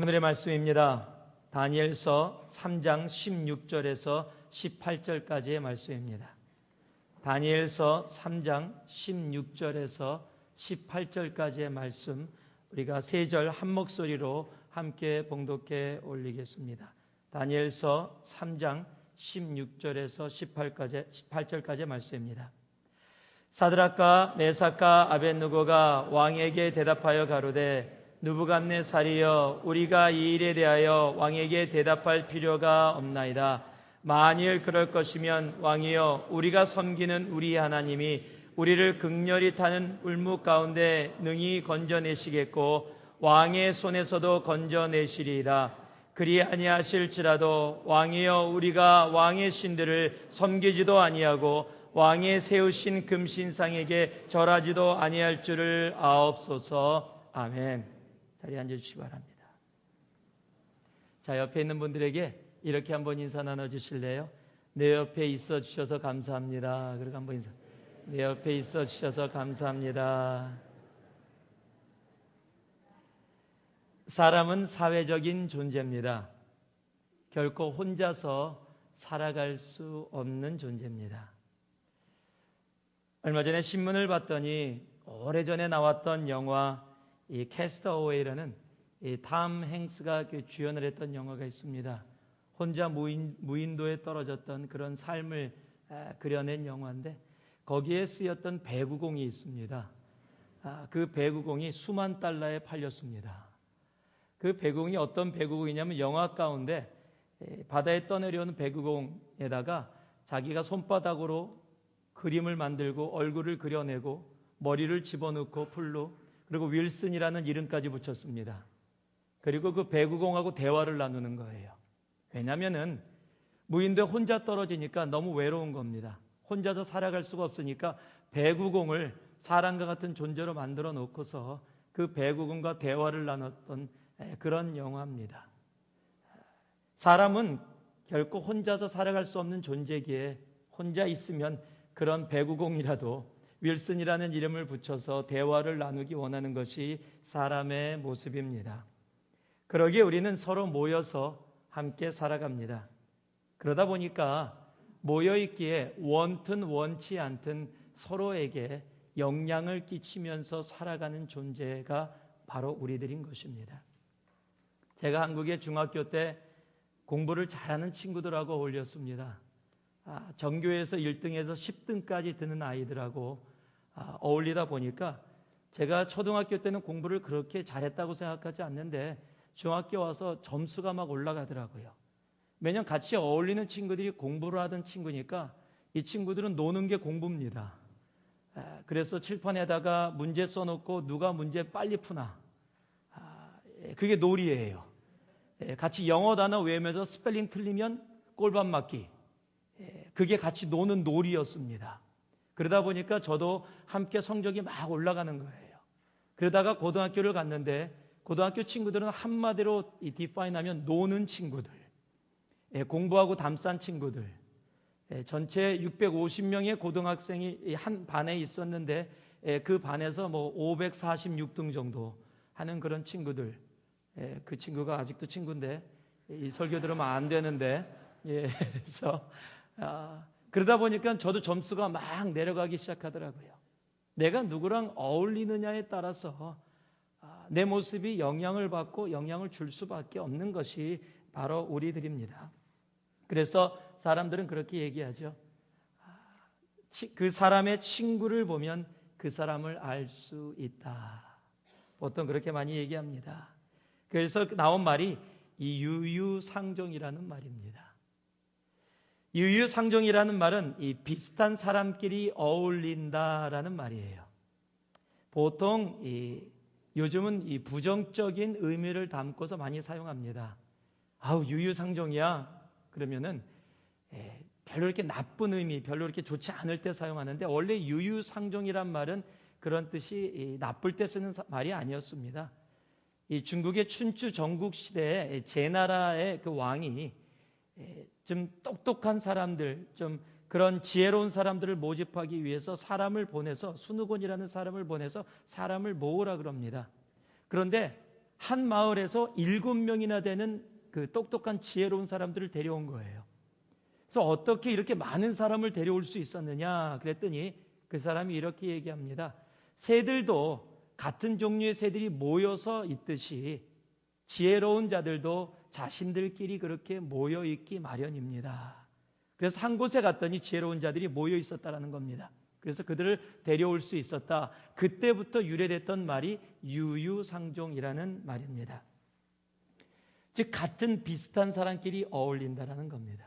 오늘의 말씀입니다. 다니엘서 3장 16절에서 18절까지의 말씀입니다. 다니엘서 3장 16절에서 18절까지의 말씀, 우리가 세 절 한 목소리로 함께 봉독해 올리겠습니다. 다니엘서 3장 16절에서 18절까지의 말씀입니다. 사드락과 메삭과 아벳느고가 왕에게 대답하여 가로되, 느부갓네살이여, 우리가 이 일에 대하여 왕에게 대답할 필요가 없나이다. 만일 그럴 것이면 왕이여, 우리가 섬기는 우리 하나님이 우리를 극렬히 타는 울무 가운데 능히 건져내시겠고 왕의 손에서도 건져내시리이다. 그리 아니하실지라도 왕이여, 우리가 왕의 신들을 섬기지도 아니하고 왕의 세우신 금신상에게 절하지도 아니할 줄을 아옵소서. 아멘. 자리에 앉아주시기 바랍니다. 자, 옆에 있는 분들에게 이렇게 한번 인사 나눠주실래요? 내 옆에 있어 주셔서 감사합니다. 그리고 한번 인사. 내 옆에 있어 주셔서 감사합니다. 사람은 사회적인 존재입니다. 결코 혼자서 살아갈 수 없는 존재입니다. 얼마 전에 신문을 봤더니 오래전에 나왔던 영화 이 캐스터어웨이라는 탐 행스가 주연을 했던 영화가 있습니다. 혼자 무인도에 떨어졌던 그런 삶을 그려낸 영화인데 거기에 쓰였던 배구공이 있습니다. 그 배구공이 수만 달러에 팔렸습니다. 그 배구공이 어떤 배구공이냐면 영화 가운데 바다에 떠내려오는 배구공에다가 자기가 손바닥으로 그림을 만들고 얼굴을 그려내고 머리를 집어넣고 풀로, 그리고 윌슨이라는 이름까지 붙였습니다. 그리고 그 배구공하고 대화를 나누는 거예요. 왜냐하면은 무인도에 혼자 떨어지니까 너무 외로운 겁니다. 혼자서 살아갈 수가 없으니까 배구공을 사람과 같은 존재로 만들어 놓고서 그 배구공과 대화를 나눴던 그런 영화입니다. 사람은 결코 혼자서 살아갈 수 없는 존재기에 혼자 있으면 그런 배구공이라도 윌슨이라는 이름을 붙여서 대화를 나누기 원하는 것이 사람의 모습입니다. 그러기에 우리는 서로 모여서 함께 살아갑니다. 그러다 보니까 모여있기에 원튼 원치 않든 서로에게 영향을 끼치면서 살아가는 존재가 바로 우리들인 것입니다. 제가 한국의 중학교 때 공부를 잘하는 친구들하고 어울렸습니다. 전교에서 1등에서 10등까지 드는 아이들하고 어울리다 보니까 제가 초등학교 때는 공부를 그렇게 잘했다고 생각하지 않는데 중학교 와서 점수가 막 올라가더라고요. 매년 같이 어울리는 친구들이 공부를 하던 친구니까 이 친구들은 노는 게 공부입니다. 그래서 칠판에다가 문제 써놓고 누가 문제 빨리 푸나, 그게 놀이예요. 같이 영어 단어 외우면서 스펠링 틀리면 꼴밥 맞기, 그게 같이 노는 놀이였습니다. 그러다 보니까 저도 함께 성적이 막 올라가는 거예요. 그러다가 고등학교를 갔는데 고등학교 친구들은 한마디로 디파인하면 노는 친구들, 공부하고 담싼 친구들, 전체 650명의 고등학생이 한 반에 있었는데 그 반에서 뭐 546등 정도 하는 그런 친구들. 그 친구가 아직도 친구인데 이 설교 들으면 안 되는데, 그래서 그러다 보니까 저도 점수가 막 내려가기 시작하더라고요. 내가 누구랑 어울리느냐에 따라서 내 모습이 영향을 받고 영향을 줄 수밖에 없는 것이 바로 우리들입니다. 그래서 사람들은 그렇게 얘기하죠. 그 사람의 친구를 보면 그 사람을 알 수 있다. 보통 그렇게 많이 얘기합니다. 그래서 나온 말이 이 유유상종이라는 말입니다. 유유상종이라는 말은 이 비슷한 사람끼리 어울린다라는 말이에요. 보통 요즘은 이 부정적인 의미를 담고서 많이 사용합니다. 아우, 유유상종이야. 그러면은 별로 이렇게 나쁜 의미, 별로 이렇게 좋지 않을 때 사용하는데 원래 유유상종이란 말은 그런 뜻이 나쁠 때 쓰는 말이 아니었습니다. 이 중국의 춘추 전국 시대에 제나라의 그 왕이 좀 똑똑한 사람들, 좀 그런 지혜로운 사람들을 모집하기 위해서 사람을 보내서, 순우곤이라는 사람을 보내서 사람을 모으라 그럽니다. 그런데 한 마을에서 7명이나 되는 그 똑똑한 지혜로운 사람들을 데려온 거예요. 그래서 어떻게 이렇게 많은 사람을 데려올 수 있었느냐 그랬더니 그 사람이 이렇게 얘기합니다. 새들도 같은 종류의 새들이 모여서 있듯이 지혜로운 자들도 자신들끼리 그렇게 모여 있기 마련입니다. 그래서 한 곳에 갔더니 지혜로운 자들이 모여 있었다라는 겁니다. 그래서 그들을 데려올 수 있었다. 그때부터 유래됐던 말이 유유상종이라는 말입니다. 즉 같은 비슷한 사람끼리 어울린다라는 겁니다.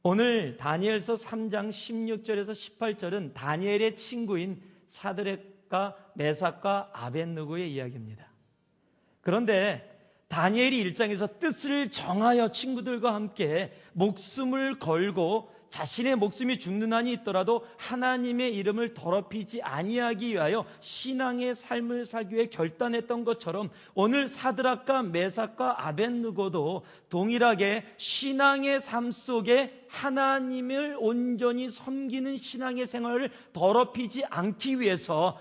오늘 다니엘서 3장 16절에서 18절은 다니엘의 친구인 사드락과 메삭과 아벳느고의 이야기입니다. 그런데 다니엘이 1장에서 뜻을 정하여 친구들과 함께 목숨을 걸고 자신의 목숨이 죽는 한이 있더라도 하나님의 이름을 더럽히지 아니하기 위하여 신앙의 삶을 살기 위해 결단했던 것처럼 오늘 사드락과 메삭과 아벳느고도 동일하게 신앙의 삶 속에 하나님을 온전히 섬기는 신앙의 생활을 더럽히지 않기 위해서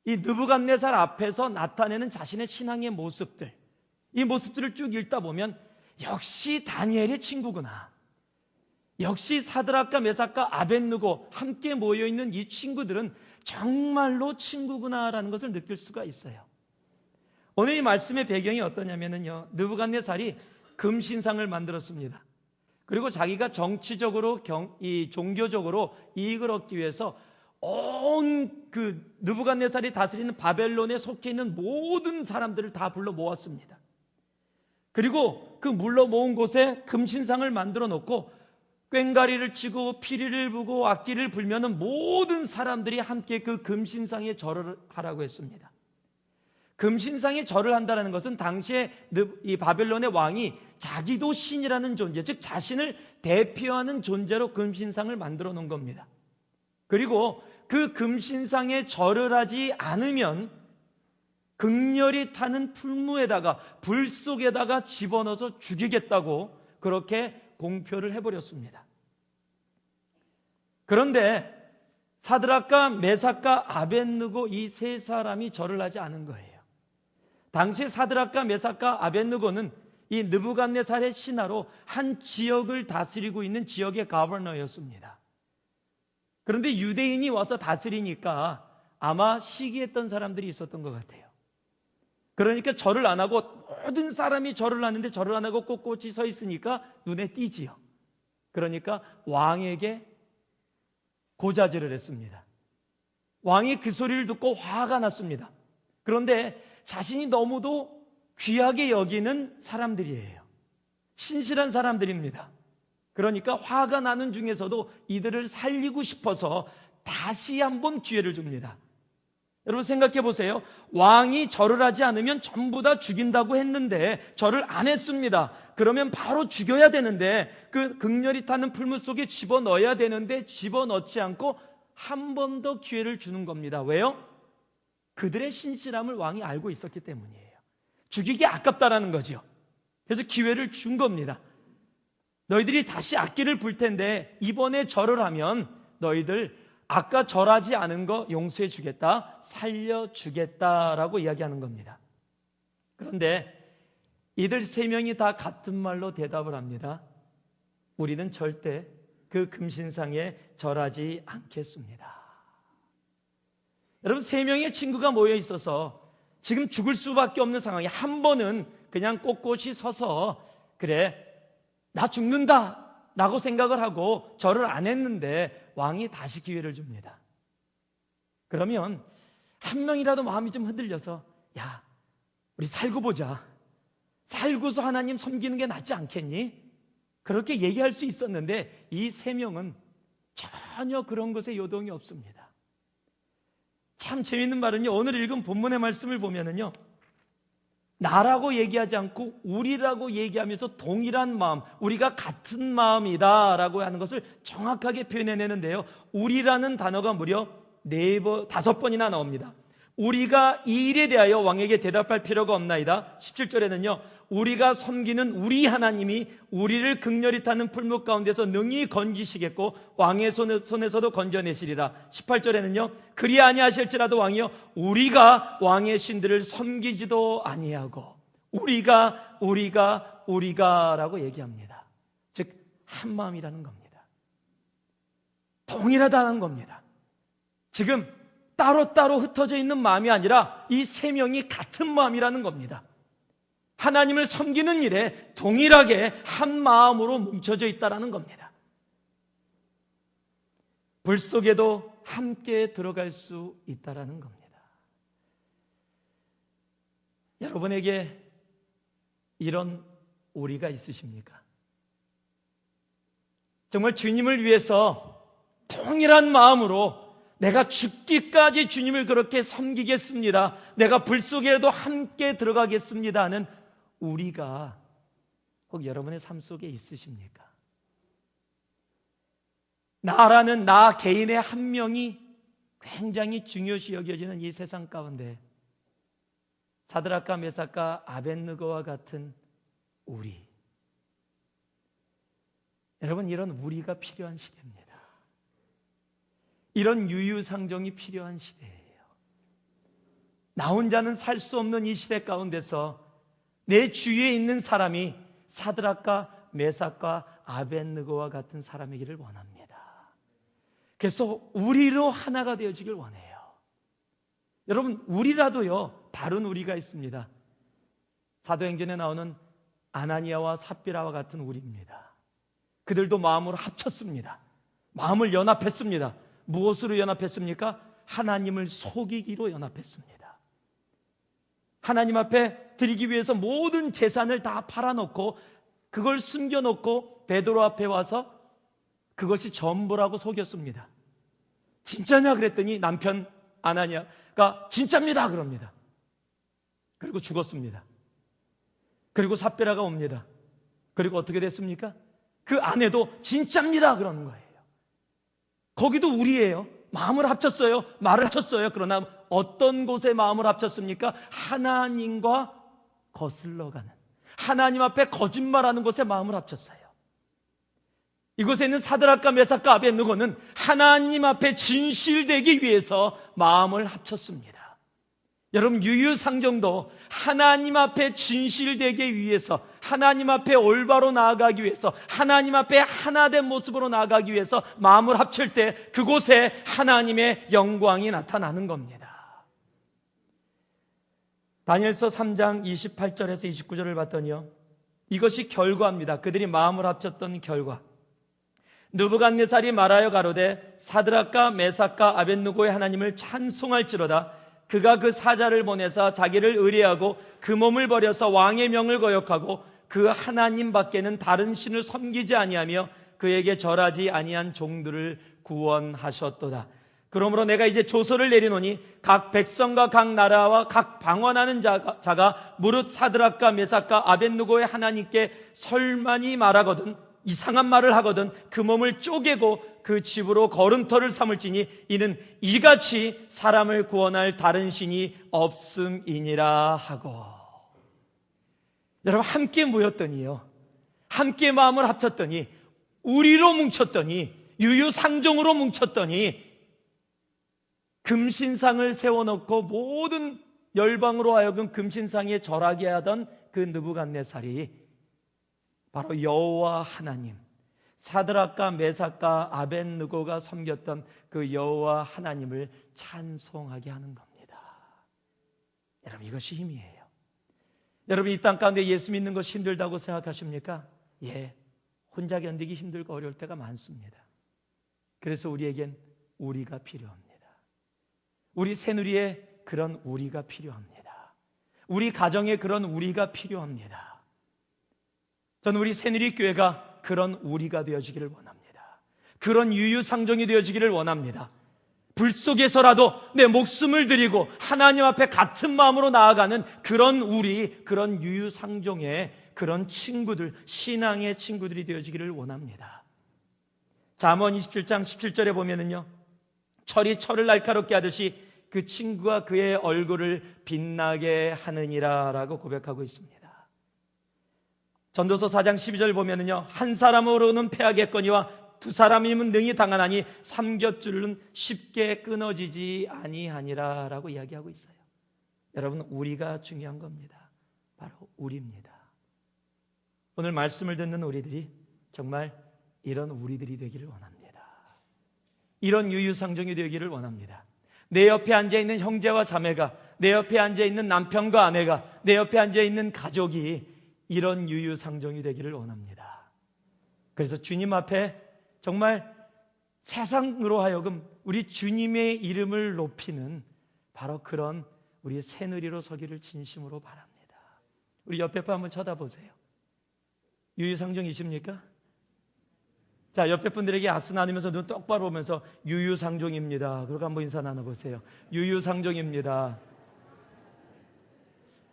이 느부갓네살 앞에서 나타내는 자신의 신앙의 모습들, 이 모습들을 쭉 읽다 보면 역시 다니엘의 친구구나, 역시 사드락과 메삭과 아벳느고 함께 모여있는 이 친구들은 정말로 친구구나라는 것을 느낄 수가 있어요. 오늘 이 말씀의 배경이 어떠냐면요, 느부갓네살이 금신상을 만들었습니다. 그리고 자기가 정치적으로 이 종교적으로 이익을 얻기 위해서 온 그 느부갓네살이 다스리는 바벨론에 속해 있는 모든 사람들을 다 불러 모았습니다. 그리고 그 물러 모은 곳에 금신상을 만들어 놓고 꽹과리를 치고 피리를 부고 악기를 불면은 모든 사람들이 함께 그 금신상에 절을 하라고 했습니다. 금신상에 절을 한다는 것은 당시에 이 바벨론의 왕이 자기도 신이라는 존재, 즉 자신을 대표하는 존재로 금신상을 만들어 놓은 겁니다. 그리고 그 금신상에 절을 하지 않으면 극렬히 타는 풀무에다가 불 속에다가 집어넣어서 죽이겠다고 그렇게 공표를 해버렸습니다. 그런데 사드락과 메삭과 아벳느고 이 세 사람이 절을 하지 않은 거예요. 당시 사드락과 메삭과 아벳느고는 이 느부갓네살의 신하로 한 지역을 다스리고 있는 지역의 가버너였습니다. 그런데 유대인이 와서 다스리니까 아마 시기했던 사람들이 있었던 것 같아요. 그러니까 절을 안 하고 모든 사람이 절을 하는데 절을 안 하고 꼿꼿이 서 있으니까 눈에 띄지요. 그러니까 왕에게 고자질을 했습니다. 왕이 그 소리를 듣고 화가 났습니다. 그런데 자신이 너무도 귀하게 여기는 사람들이에요. 신실한 사람들입니다. 그러니까 화가 나는 중에서도 이들을 살리고 싶어서 다시 한번 기회를 줍니다. 여러분 생각해 보세요. 왕이 절을 하지 않으면 전부 다 죽인다고 했는데 절을 안 했습니다. 그러면 바로 죽여야 되는데 그 극렬히 타는 풀무 속에 집어넣어야 되는데 집어넣지 않고 한 번 더 기회를 주는 겁니다. 왜요? 그들의 신실함을 왕이 알고 있었기 때문이에요. 죽이기 아깝다라는 거죠. 그래서 기회를 준 겁니다. 너희들이 다시 악기를 불 텐데 이번에 절을 하면 너희들 아까 절하지 않은 거 용서해 주겠다, 살려주겠다라고 이야기하는 겁니다. 그런데 이들 세 명이 다 같은 말로 대답을 합니다. 우리는 절대 그 금신상에 절하지 않겠습니다. 여러분, 세 명의 친구가 모여 있어서 지금 죽을 수밖에 없는 상황이 한 번은 그냥 꼿꼿이 서서 그래 나 죽는다 라고 생각을 하고 절을 안 했는데 왕이 다시 기회를 줍니다. 그러면 한 명이라도 마음이 좀 흔들려서 야 우리 살고 보자, 살고서 하나님 섬기는 게 낫지 않겠니? 그렇게 얘기할 수 있었는데 이 세 명은 전혀 그런 것에 요동이 없습니다. 참 재밌는 말은요, 오늘 읽은 본문의 말씀을 보면은요, 나라고 얘기하지 않고 우리라고 얘기하면서 동일한 마음, 우리가 같은 마음이다 라고 하는 것을 정확하게 표현해내는데요, 우리라는 단어가 무려 5번이나 나옵니다. 우리가 이 일에 대하여 왕에게 대답할 필요가 없나이다. 17절에는요, 우리가 섬기는 우리 하나님이 우리를 극렬히 타는 풀무 가운데서 능히 건지시겠고 왕의 손에서도 건져내시리라. 18절에는요, 그리 아니하실지라도 왕이여 우리가 왕의 신들을 섬기지도 아니하고 우리가라고 얘기합니다. 즉 한마음이라는 겁니다. 동일하다는 겁니다. 지금 따로따로 흩어져 있는 마음이 아니라 이 세 명이 같은 마음이라는 겁니다. 하나님을 섬기는 일에 동일하게 한 마음으로 뭉쳐져 있다는 겁니다. 불 속에도 함께 들어갈 수 있다는 겁니다. 여러분에게 이런 우리가 있으십니까? 정말 주님을 위해서 동일한 마음으로 내가 죽기까지 주님을 그렇게 섬기겠습니다, 내가 불 속에도 함께 들어가겠습니다 하는 우리가 혹 여러분의 삶 속에 있으십니까? 나라는 나 개인의 한 명이 굉장히 중요시 여겨지는 이 세상 가운데 사드락과 메삭과 아벳느고와 같은 우리, 여러분, 이런 우리가 필요한 시대입니다. 이런 유유상종이 필요한 시대예요. 나 혼자는 살 수 없는 이 시대 가운데서 내 주위에 있는 사람이 사드락과 메삭과 아벳느고와 같은 사람이기를 원합니다. 그래서 우리로 하나가 되어지길 원해요. 여러분, 우리라도요 다른 우리가 있습니다. 사도행전에 나오는 아나니아와 삽비라와 같은 우리입니다. 그들도 마음으로 합쳤습니다. 마음을 연합했습니다. 무엇으로 연합했습니까? 하나님을 속이기로 연합했습니다. 하나님 앞에 드리기 위해서 모든 재산을 다 팔아놓고 그걸 숨겨놓고 베드로 앞에 와서 그것이 전부라고 속였습니다. 진짜냐 그랬더니 남편 아나니아가 진짜입니다 그럽니다. 그리고 죽었습니다. 그리고 삽비라가 옵니다. 그리고 어떻게 됐습니까? 그 아내도 진짜입니다 그러는 거예요. 거기도 우리예요. 마음을 합쳤어요. 말을 합쳤어요. 그러나 어떤 곳에 마음을 합쳤습니까? 하나님과 거슬러가는, 하나님 앞에 거짓말하는 곳에 마음을 합쳤어요. 이곳에 있는 사드락과 메삭과 아벳느고는 하나님 앞에 진실되기 위해서 마음을 합쳤습니다. 여러분, 유유상종도 하나님 앞에 진실되기 위해서, 하나님 앞에 올바로 나아가기 위해서, 하나님 앞에 하나된 모습으로 나아가기 위해서 마음을 합칠 때 그곳에 하나님의 영광이 나타나는 겁니다. 다니엘서 3장 28절에서 29절을 봤더니요, 이것이 결과입니다. 그들이 마음을 합쳤던 결과. 느부갓네살이 말하여 가로되 사드락과 메삭과 아벳느고의 하나님을 찬송할지로다. 그가 그 사자를 보내서 자기를 의뢰하고 그 몸을 버려서 왕의 명을 거역하고 그 하나님 밖에는 다른 신을 섬기지 아니하며 그에게 절하지 아니한 종들을 구원하셨도다. 그러므로 내가 이제 조서를 내리노니 각 백성과 각 나라와 각 방언하는 자가 무릇 사드락과 메삭과 아벳느고의 하나님께 설만이 말하거든, 이상한 말을 하거든 그 몸을 쪼개고 그 집으로 걸음터를 삼을지니 이는 이같이 사람을 구원할 다른 신이 없음이니라 하고. 여러분, 함께 모였더니요, 함께 마음을 합쳤더니, 우리로 뭉쳤더니, 유유상종으로 뭉쳤더니 금신상을 세워놓고 모든 열방으로 하여금 금신상에 절하게 하던 그 느부갓네살이 바로 여호와 하나님, 사드락과 메삭과 아벳느고가 섬겼던 그 여호와 하나님을 찬송하게 하는 겁니다. 여러분, 이것이 힘이에요. 여러분, 이 땅 가운데 예수 믿는 것이 힘들다고 생각하십니까? 예, 혼자 견디기 힘들고 어려울 때가 많습니다. 그래서 우리에겐 우리가 필요합니다. 우리 새누리에 그런 우리가 필요합니다. 우리 가정에 그런 우리가 필요합니다. 저는 우리 새누리 교회가 그런 우리가 되어지기를 원합니다. 그런 유유상종이 되어지기를 원합니다. 불 속에서라도 내 목숨을 드리고 하나님 앞에 같은 마음으로 나아가는 그런 우리, 그런 유유상종의 그런 친구들, 신앙의 친구들이 되어지기를 원합니다. 잠언 27장 17절에 보면은요, 철이 철을 날카롭게 하듯이 그 친구가 그의 얼굴을 빛나게 하느니라 라고 고백하고 있습니다. 전도서 4장 12절 보면은요, 한 사람으로는 패하겠거니와 두 사람이면 능히 당하나니 삼겹줄은 쉽게 끊어지지 아니하니라 라고 이야기하고 있어요. 여러분, 우리가 중요한 겁니다. 바로 우리입니다. 오늘 말씀을 듣는 우리들이 정말 이런 우리들이 되기를 원합니다. 이런 유유상종이 되기를 원합니다. 내 옆에 앉아있는 형제와 자매가, 내 옆에 앉아있는 남편과 아내가, 내 옆에 앉아있는 가족이 이런 유유상종이 되기를 원합니다. 그래서 주님 앞에 정말 세상으로 하여금 우리 주님의 이름을 높이는 바로 그런 우리의 새누리로 서기를 진심으로 바랍니다. 우리 옆에 분 한번 쳐다보세요. 유유상종이십니까? 자, 옆에 분들에게 악수 나누면서 눈 똑바로 보면서 유유상종입니다. 그리고 한번 인사 나눠보세요. 유유상종입니다.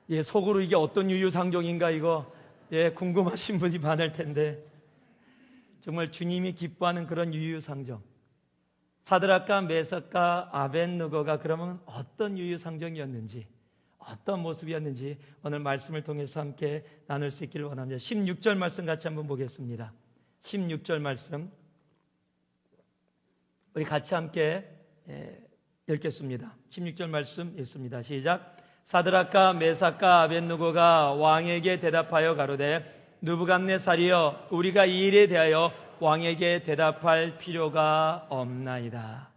예, 속으로 이게 어떤 유유상종인가 이거 궁금하신 분이 많을 텐데 정말 주님이 기뻐하는 그런 유유상종. 사드락과 메삭과 아벳느고가 그러면 어떤 유유상종이었는지, 어떤 모습이었는지 오늘 말씀을 통해서 함께 나눌 수 있기를 원합니다. 16절 말씀 같이 한번 보겠습니다. 16절 말씀 우리 같이 함께 읽겠습니다. 16절 말씀 읽습니다. 시작. 사드락과 메삭과 아벳느고가 왕에게 대답하여 가로되 느부갓네살이여, 우리가 이 일에 대하여 왕에게 대답할 필요가 없나이다.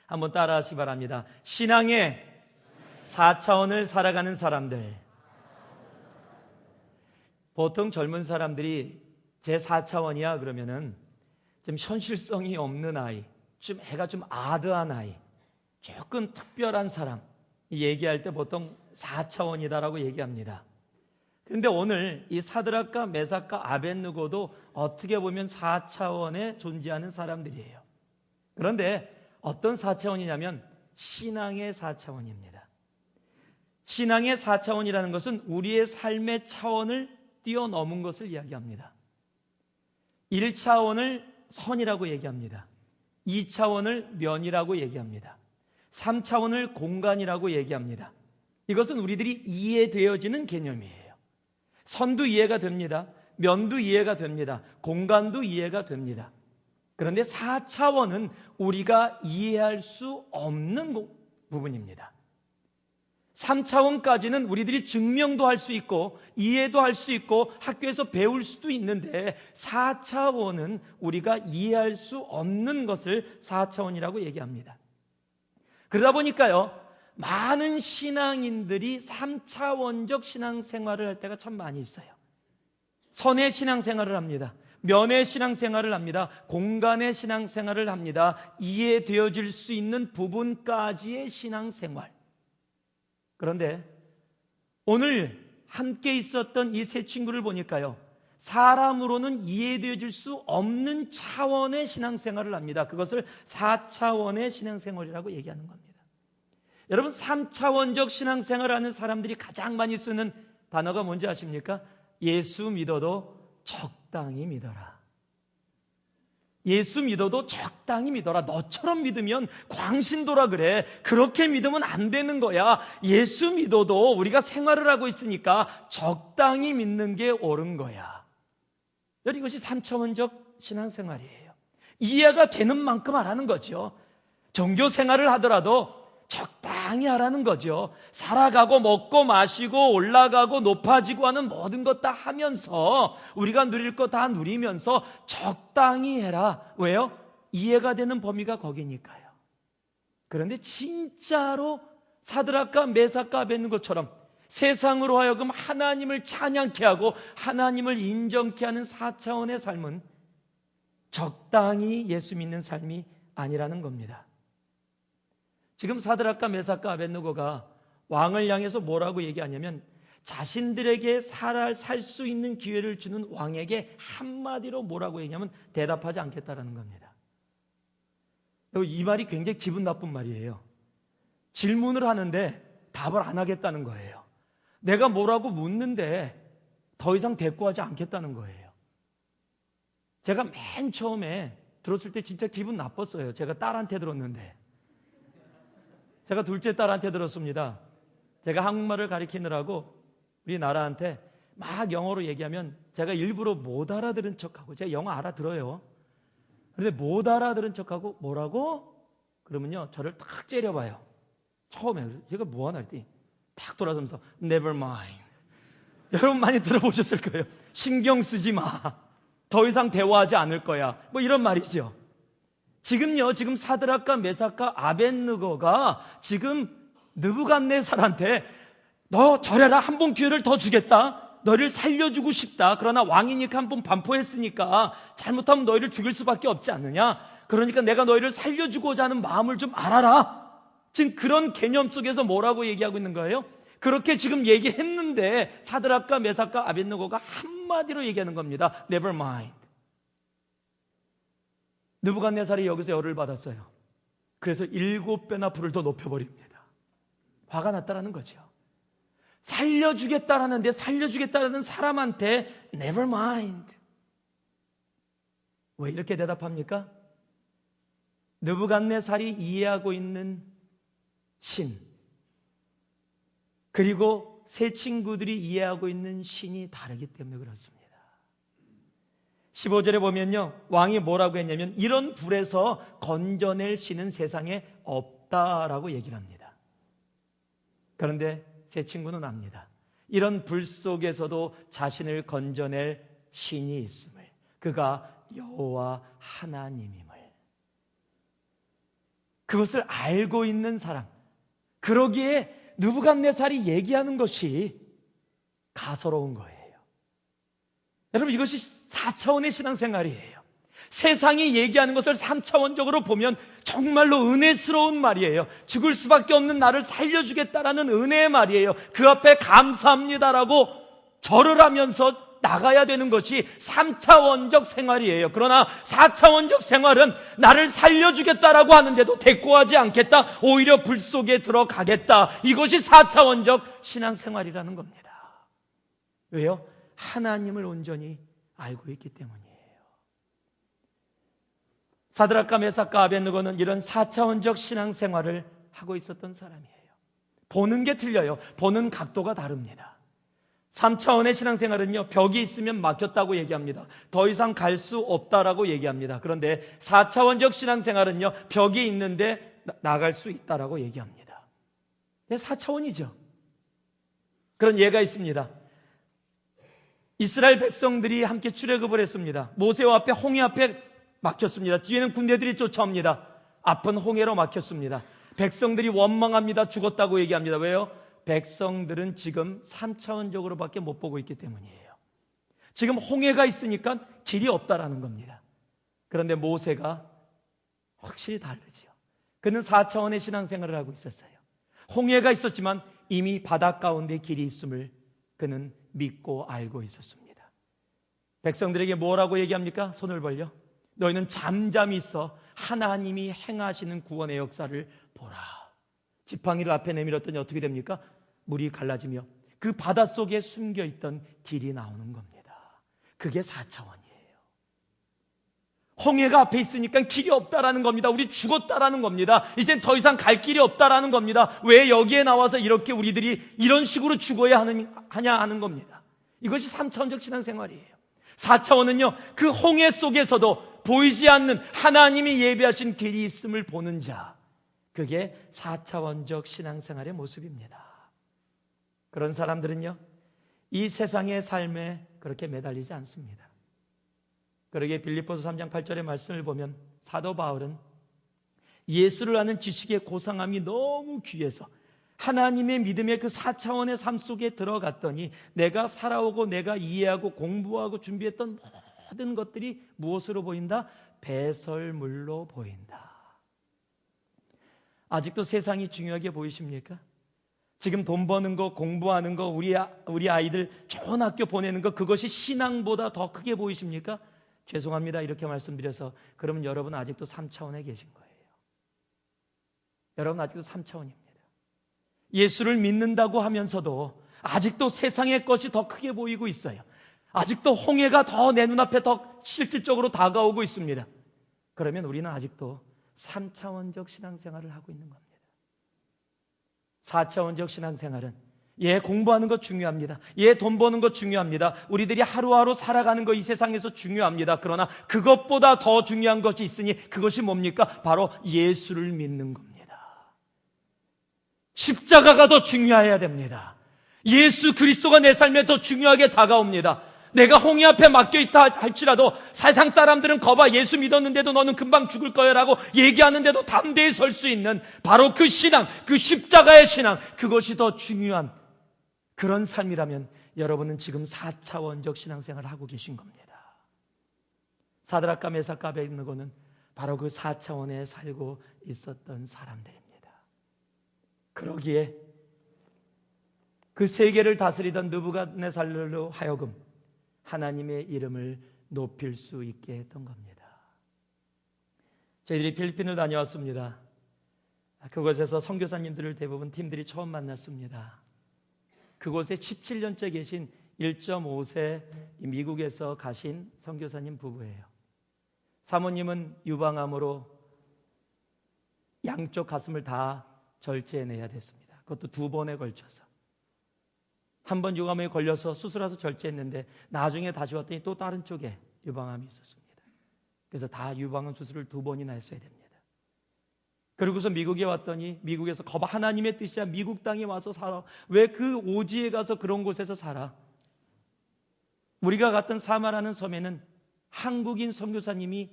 한번 따라하시기 바랍니다. 신앙의 4차원을 살아가는 사람들. 보통 젊은 사람들이 제 4차원이야 그러면은 좀 현실성이 없는 아이, 좀 애가 좀 아드한 아이, 조금 특별한 사람 얘기할 때 보통 4차원이다라고 얘기합니다. 그런데 오늘 이 사드락과 메삭과 아벳느고도 어떻게 보면 4차원에 존재하는 사람들이에요. 그런데 어떤 4차원이냐면 신앙의 4차원입니다. 신앙의 4차원이라는 것은 우리의 삶의 차원을 뛰어넘은 것을 이야기합니다. 1차원을 선이라고 얘기합니다. 2차원을 면이라고 얘기합니다. 3차원을 공간이라고 얘기합니다. 이것은 우리들이 이해되어지는 개념이에요. 선도 이해가 됩니다. 면도 이해가 됩니다. 공간도 이해가 됩니다. 그런데 4차원은 우리가 이해할 수 없는 부분입니다. 3차원까지는 우리들이 증명도 할 수 있고 이해도 할 수 있고 학교에서 배울 수도 있는데 4차원은 우리가 이해할 수 없는 것을 4차원이라고 얘기합니다. 그러다 보니까요, 많은 신앙인들이 3차원적 신앙생활을 할 때가 참 많이 있어요. 선의 신앙생활을 합니다. 면의 신앙생활을 합니다. 공간의 신앙생활을 합니다. 이해되어질 수 있는 부분까지의 신앙생활. 그런데 오늘 함께 있었던 이 세 친구를 보니까요, 사람으로는 이해되어질 수 없는 차원의 신앙생활을 합니다. 그것을 4차원의 신앙생활이라고 얘기하는 겁니다. 여러분, 3차원적 신앙생활을 하는 사람들이 가장 많이 쓰는 단어가 뭔지 아십니까? 예수 믿어도 적당히 믿어라. 예수 믿어도 적당히 믿어라. 너처럼 믿으면 광신도라 그래. 그렇게 믿으면 안 되는 거야. 예수 믿어도 우리가 생활을 하고 있으니까 적당히 믿는 게 옳은 거야. 이것이 3차원적 신앙생활이에요. 이해가 되는 만큼 하라는 거죠. 종교 생활을 하더라도 적당히 하라는 거죠. 살아가고 먹고 마시고 올라가고 높아지고 하는 모든 것 다 하면서 우리가 누릴 것 다 누리면서 적당히 해라. 왜요? 이해가 되는 범위가 거기니까요. 그런데 진짜로 사드락과 메삭과 아벳느고처럼 세상으로 하여금 하나님을 찬양케 하고 하나님을 인정케 하는 4차원의 삶은 적당히 예수 믿는 삶이 아니라는 겁니다. 지금 사드락과 메삭과 아벳느고가 왕을 향해서 뭐라고 얘기하냐면 자신들에게 살 수 있는 기회를 주는 왕에게 한마디로 뭐라고 얘기하냐면 대답하지 않겠다라는 겁니다. 이 말이 굉장히 기분 나쁜 말이에요. 질문을 하는데 답을 안 하겠다는 거예요. 내가 뭐라고 묻는데 더 이상 대꾸하지 않겠다는 거예요. 제가 맨 처음에 들었을 때 진짜 기분 나빴어요. 제가 딸한테 들었는데 제가 둘째 딸한테 들었습니다. 제가 한국말을 가르치느라고 우리나라한테 막 영어로 얘기하면 제가 일부러 못 알아들은 척하고, 제가 영어 알아들어요. 그런데 못 알아들은 척하고 뭐라고? 그러면요 저를 탁 째려봐요. 처음에 제가 뭐 하나 했더니 탁 돌아서면서 Never mind. 여러분 많이 들어보셨을 거예요. 신경 쓰지 마. 더 이상 대화하지 않을 거야. 뭐 이런 말이죠. 지금 사드락과 메삭과 아벳느고가 지금 느부갓네살한테 너 절해라, 한 번 기회를 더 주겠다, 너를 살려주고 싶다, 그러나 왕이니까 한 번 반포했으니까 잘못하면 너희를 죽일 수밖에 없지 않느냐, 그러니까 내가 너희를 살려주고자 하는 마음을 좀 알아라. 지금 그런 개념 속에서 뭐라고 얘기하고 있는 거예요? 그렇게 지금 얘기했는데 사드락과 메삭과 아벳느고가 한마디로 얘기하는 겁니다. Never mind. 느부갓네살이 여기서 열을 받았어요. 그래서 7배나 불을 더 높여버립니다. 화가 났다라는 거죠. 살려주겠다라는데 살려주겠다라는 사람한테 Never mind. 왜 이렇게 대답합니까? 느부갓네살이 이해하고 있는 신, 그리고 세 친구들이 이해하고 있는 신이 다르기 때문에 그렇습니다. 15절에 보면요, 왕이 뭐라고 했냐면 이런 불에서 건져낼 신은 세상에 없다라고 얘기를 합니다. 그런데 세 친구는 압니다. 이런 불 속에서도 자신을 건져낼 신이 있음을, 그가 여호와 하나님임을, 그것을 알고 있는 사람. 그러기에 느부갓네살이 얘기하는 것이 가소로운 거예요. 여러분, 이것이 4차원의 신앙생활이에요. 세상이 얘기하는 것을 3차원적으로 보면 정말로 은혜스러운 말이에요. 죽을 수밖에 없는 나를 살려주겠다라는 은혜의 말이에요. 그 앞에 감사합니다라고 절을 하면서 나가야 되는 것이 3차원적 생활이에요. 그러나 4차원적 생활은 나를 살려주겠다라고 하는데도 대꾸하지 않겠다, 오히려 불 속에 들어가겠다, 이것이 4차원적 신앙생활이라는 겁니다. 왜요? 하나님을 온전히 알고 있기 때문이에요. 사드락과 메삭과 아벳느고는 이런 4차원적 신앙생활을 하고 있었던 사람이에요. 보는 게 틀려요. 보는 각도가 다릅니다. 3차원의 신앙생활은요, 벽이 있으면 막혔다고 얘기합니다. 더 이상 갈 수 없다라고 얘기합니다. 그런데 4차원적 신앙생활은요, 벽이 있는데 나갈 수 있다라고 얘기합니다. 4차원이죠. 그런 예가 있습니다. 이스라엘 백성들이 함께 출애굽을 했습니다. 모세와 앞에 홍해 앞에 막혔습니다. 뒤에는 군대들이 쫓아옵니다. 앞은 홍해로 막혔습니다. 백성들이 원망합니다. 죽었다고 얘기합니다. 왜요? 백성들은 지금 3차원적으로밖에 못 보고 있기 때문이에요. 지금 홍해가 있으니까 길이 없다라는 겁니다. 그런데 모세가 확실히 다르죠. 그는 4차원의 신앙생활을 하고 있었어요. 홍해가 있었지만 이미 바다 가운데 길이 있음을 그는 믿고 알고 있었습니다. 백성들에게 뭐라고 얘기합니까? 손을 벌려 너희는 잠잠히 있어 하나님이 행하시는 구원의 역사를 보라. 지팡이를 앞에 내밀었더니 어떻게 됩니까? 물이 갈라지며 그 바닷속에 숨겨있던 길이 나오는 겁니다. 그게 4차원이에요. 홍해가 앞에 있으니까 길이 없다라는 겁니다. 우리 죽었다라는 겁니다. 이젠 더 이상 갈 길이 없다라는 겁니다. 왜 여기에 나와서 이렇게 우리들이 이런 식으로 죽어야 하냐 하는 겁니다. 이것이 3차원적 신앙생활이에요. 4차원은요, 그 홍해 속에서도 보이지 않는 하나님이 예비하신 길이 있음을 보는 자, 그게 4차원적 신앙생활의 모습입니다. 그런 사람들은요, 이 세상의 삶에 그렇게 매달리지 않습니다. 그러기에 빌립보서 3장 8절의 말씀을 보면 사도 바울은 예수를 아는 지식의 고상함이 너무 귀해서 하나님의 믿음의 그 4차원의 삶 속에 들어갔더니 내가 살아오고 내가 이해하고 공부하고 준비했던 모든 것들이 무엇으로 보인다? 배설물로 보인다. 아직도 세상이 중요하게 보이십니까? 지금 돈 버는 거, 공부하는 거, 우리 아이들 좋은 학교 보내는 거, 그것이 신앙보다 더 크게 보이십니까? 죄송합니다, 이렇게 말씀드려서 그러면 여러분 아직도 3차원에 계신 거예요. 여러분 아직도 3차원입니다. 예수를 믿는다고 하면서도 아직도 세상의 것이 더 크게 보이고 있어요. 아직도 홍해가 더 내 눈앞에 더 실질적으로 다가오고 있습니다. 그러면 우리는 아직도 3차원적 신앙생활을 하고 있는 겁니다. 4차원적 신앙생활은 공부하는 것 중요합니다. 돈 버는 것 중요합니다. 우리들이 하루하루 살아가는 것 이 세상에서 중요합니다. 그러나 그것보다 더 중요한 것이 있으니 그것이 뭡니까? 바로 예수를 믿는 겁니다. 십자가가 더 중요해야 됩니다. 예수 그리스도가 내 삶에 더 중요하게 다가옵니다. 내가 홍해 앞에 맡겨있다 할지라도 세상 사람들은 거봐 예수 믿었는데도 너는 금방 죽을 거야 라고 얘기하는데도 담대히 설 수 있는 바로 그 신앙, 그 십자가의 신앙, 그것이 더 중요한 그런 삶이라면 여러분은 지금 4차원적 신앙생활을 하고 계신 겁니다. 사드락과 메삭과 아벳느고는 바로 그 4차원에 살고 있었던 사람들입니다. 그러기에 그 세계를 다스리던 느부갓네살로 하여금 하나님의 이름을 높일 수 있게 했던 겁니다. 저희들이 필리핀을 다녀왔습니다. 그곳에서 선교사님들을 대부분 팀들이 처음 만났습니다. 그곳에 17년째 계신 1.5세 미국에서 가신 선교사님 부부예요. 사모님은 유방암으로 양쪽 가슴을 다 절제해내야 됐습니다. 그것도 2번에 걸쳐서. 한 번 유방암에 걸려서 수술해서 절제했는데 나중에 다시 왔더니 또 다른 쪽에 유방암이 있었습니다. 그래서 다 유방암 수술을 2번이나 했어야 됩니다. 그리고서 미국에 왔더니 미국에서 거봐 하나님의 뜻이야 미국 땅에 와서 살아. 왜 그 오지에 가서 그런 곳에서 살아? 우리가 갔던 사마라는 섬에는 한국인 선교사님이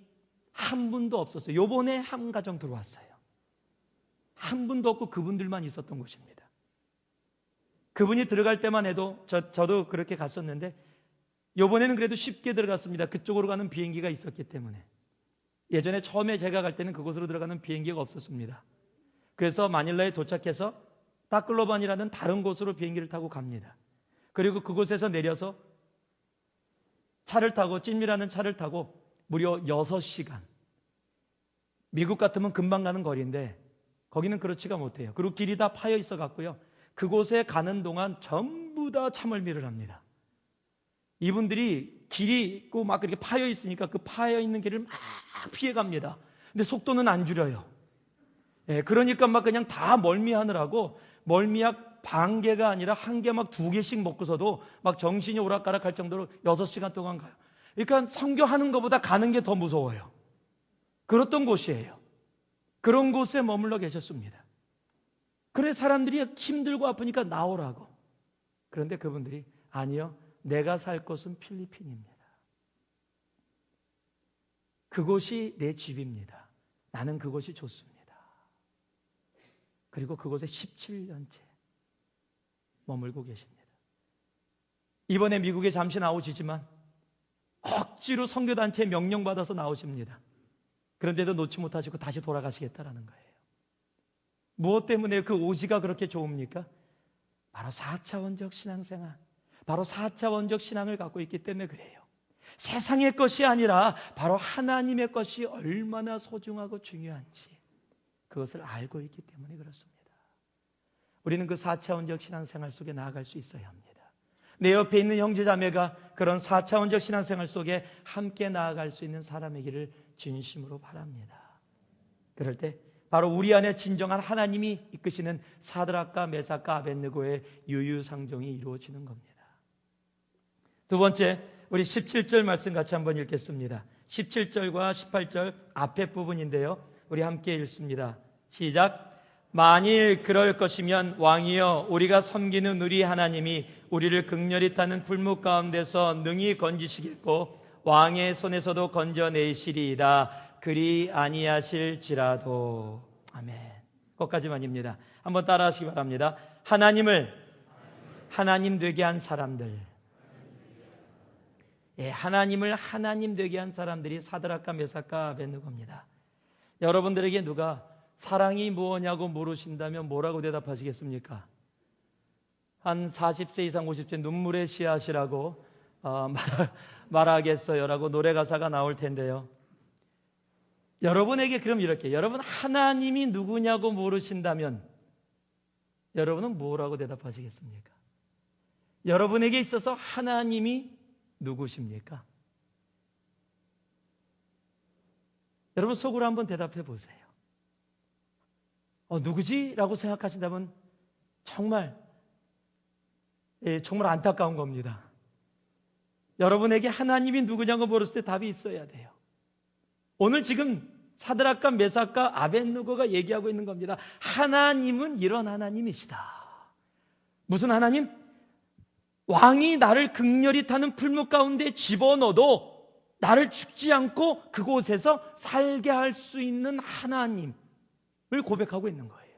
한 분도 없었어요. 요번에 한 가정 들어왔어요. 한 분도 없고 그분들만 있었던 곳입니다. 그분이 들어갈 때만 해도 저도 그렇게 갔었는데 요번에는 그래도 쉽게 들어갔습니다. 그쪽으로 가는 비행기가 있었기 때문에. 예전에 처음에 제가 갈 때는 그곳으로 들어가는 비행기가 없었습니다. 그래서 마닐라에 도착해서 타클로반이라는 다른 곳으로 비행기를 타고 갑니다. 그리고 그곳에서 내려서 차를 타고 찐미라는 차를 타고 무려 6시간. 미국 같으면 금방 가는 거리인데 거기는 그렇지가 못해요. 그리고 길이 다 파여 있어 갖고요. 그곳에 가는 동안 전부 다 참을미를 합니다. 이분들이 길이 있고 막 그렇게 파여 있으니까 그 파여 있는 길을 막 피해 갑니다. 근데 속도는 안 줄여요. 그러니까 막 그냥 다 멀미하느라고 멀미약 반 개가 아니라 한 개 막 2개씩 먹고서도 막 정신이 오락가락 할 정도로 6시간 동안 가요. 그러니까 선교하는 것보다 가는 게 더 무서워요. 그랬던 곳이에요. 그런 곳에 머물러 계셨습니다. 그래 사람들이 힘들고 아프니까 나오라고. 그런데 그분들이 아니요. 내가 살 곳은 필리핀입니다. 그곳이 내 집입니다. 나는 그곳이 좋습니다. 그리고 그곳에 17년째 머물고 계십니다. 이번에 미국에 잠시 나오시지만 억지로 선교단체 명령받아서 나오십니다. 그런데도 놓지 못하시고 다시 돌아가시겠다라는 거예요. 무엇 때문에 그 오지가 그렇게 좋습니까? 바로 4차원적 신앙생활, 바로 4차원적 신앙을 갖고 있기 때문에 그래요. 세상의 것이 아니라 바로 하나님의 것이 얼마나 소중하고 중요한지 그것을 알고 있기 때문에 그렇습니다. 우리는 그 4차원적 신앙생활 속에 나아갈 수 있어야 합니다. 내 옆에 있는 형제자매가 그런 4차원적 신앙생활 속에 함께 나아갈 수 있는 사람이기를 진심으로 바랍니다. 그럴 때 바로 우리 안에 진정한 하나님이 이끄시는 사드락과 메삭과 아벳느고의 유유상종이 이루어지는 겁니다. 두 번째, 우리 17절 말씀 같이 한번 읽겠습니다. 17절과 18절 앞에 부분인데요. 우리 함께 읽습니다. 시작. 만일 그럴 것이면 왕이여 우리가 섬기는 우리 하나님이 우리를 극렬히 타는 불목 가운데서 능히 건지시겠고 왕의 손에서도 건져내시리이다. 그리 아니하실지라도. 아멘. 거기까지만입니다. 한번 따라하시기 바랍니다. 하나님을 하나님 되게 한 사람들. 하나님을 하나님 되게 한 사람들이 사드락과 메삭과 아벳느고입니다. 여러분들에게 누가 사랑이 무엇냐고 물으신다면 뭐라고 대답하시겠습니까? 한 40세 이상 50세 눈물의 씨앗이라고 말하겠어요라고 노래 가사가 나올 텐데요. 여러분에게 그럼 이렇게 여러분 하나님이 누구냐고 물으신다면 여러분은 뭐라고 대답하시겠습니까? 여러분에게 있어서 하나님이 누구십니까? 여러분 속으로 한번 대답해 보세요. 누구지? 라고 생각하신다면 정말 안타까운 겁니다. 여러분에게 하나님이 누구냐고 물었을 때 답이 있어야 돼요. 오늘 지금 사드락과 메삭과 아벳느고가 얘기하고 있는 겁니다. 하나님은 이런 하나님이시다. 무슨 하나님? 왕이 나를 극렬히 타는 풀무 가운데 집어넣어도 나를 죽지 않고 그곳에서 살게 할 수 있는 하나님을 고백하고 있는 거예요.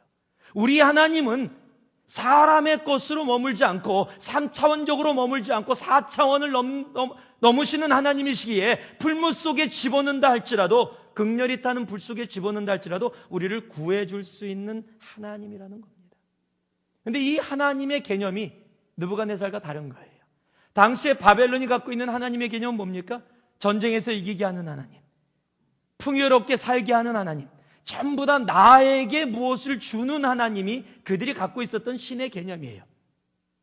우리 하나님은 사람의 것으로 머물지 않고 3차원적으로 머물지 않고 4차원을 넘으시는 하나님이시기에 풀무 속에 집어넣는다 할지라도, 극렬히 타는 불 속에 집어넣는다 할지라도 우리를 구해줄 수 있는 하나님이라는 겁니다. 그런데 이 하나님의 개념이 느부갓네살과 다른 거예요. 당시에 바벨론이 갖고 있는 하나님의 개념은 뭡니까? 전쟁에서 이기게 하는 하나님, 풍요롭게 살게 하는 하나님, 전부 다 나에게 무엇을 주는 하나님이 그들이 갖고 있었던 신의 개념이에요.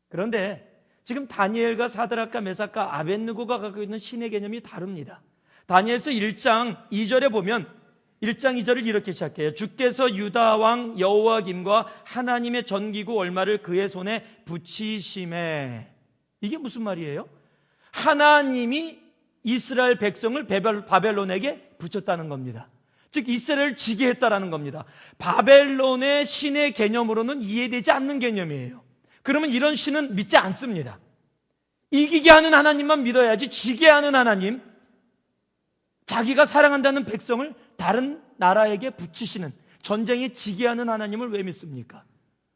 그런데 지금 다니엘과 사드락과 메삭과 아벳느고가 갖고 있는 신의 개념이 다릅니다. 다니엘서 1장 2절에 보면 1장 2절을 이렇게 시작해요. 주께서 유다 왕 여호와김과 하나님의 전기구 얼마를 그의 손에 붙이심에. 이게 무슨 말이에요? 하나님이 이스라엘 백성을 바벨론에게 붙였다는 겁니다. 즉 이스라엘을 지게 했다라는 겁니다. 바벨론의 신의 개념으로는 이해되지 않는 개념이에요. 그러면 이런 신은 믿지 않습니다. 이기게 하는 하나님만 믿어야지, 지게 하는 하나님, 자기가 사랑한다는 백성을 다른 나라에게 붙이시는, 전쟁에 지게 하는 하나님을 왜 믿습니까?